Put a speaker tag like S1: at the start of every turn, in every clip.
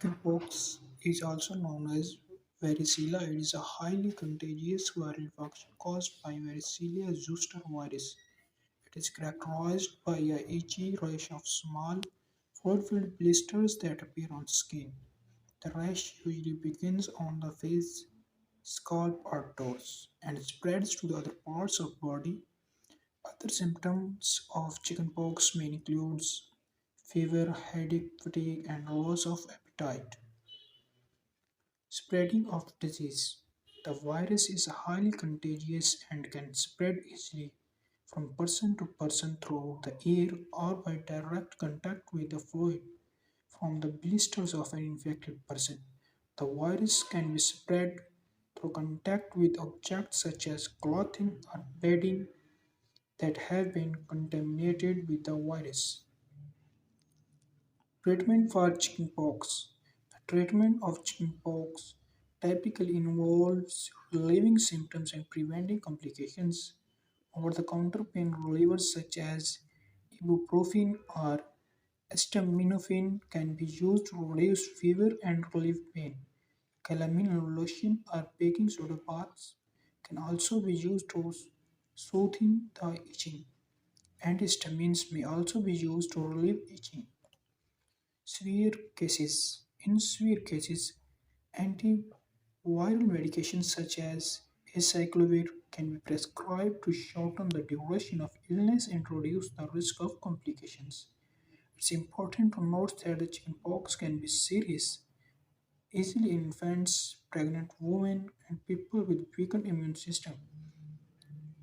S1: Chickenpox is also known as varicella. It is a highly contagious viral infection caused by varicella zoster virus. It is characterized by a itchy rash of small, fluid-filled blisters that appear on skin. The rash usually begins on the face, scalp, or toes and spreads to the other parts of body. Other symptoms of chickenpox may include fever, headache, fatigue, and loss of appetite. Spreading of disease. The virus is highly contagious and can spread easily from person to person through the air or by direct contact with the fluid from the blisters of an infected person. The virus can be spread through contact with objects such as clothing or bedding that have been contaminated with the virus. Treatment for chickenpox. The treatment of chickenpox typically involves relieving symptoms and preventing complications. Over-the-counter pain relievers such as ibuprofen or acetaminophen can be used to reduce fever and relieve pain. Calamine lotion or baking soda baths can also be used to soothing the itching. Antihistamines may also be used to relieve itching. Severe cases. In severe cases, antiviral medications such as acyclovir can be prescribed to shorten the duration of illness and reduce the risk of complications. It's important to note that the chickenpox can be serious, easily in infants, pregnant women, and people with weakened immune system,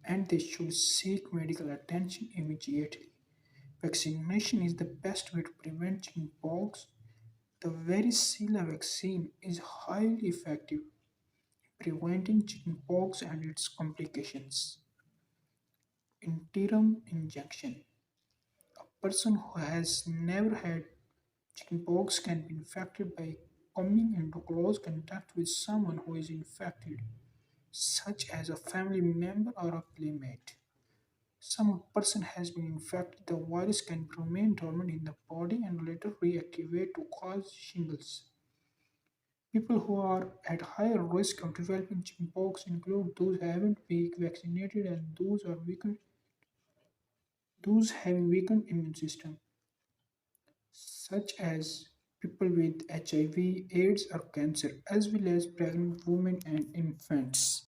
S1: and they should seek medical attention immediately. Vaccination is the best way to prevent chickenpox. The varicella vaccine is highly effective in preventing chickenpox and its complications. Interim injection. A person who has never had chickenpox can be infected by coming into close contact with someone who is infected, such as a family member or a playmate. Some person has been infected, the virus can remain dormant in the body and later reactivate to cause shingles. People who are at higher risk of developing chickenpox include those who haven't been vaccinated and those having weakened immune system, such as people with HIV, AIDS, or cancer, as well as pregnant women and infants.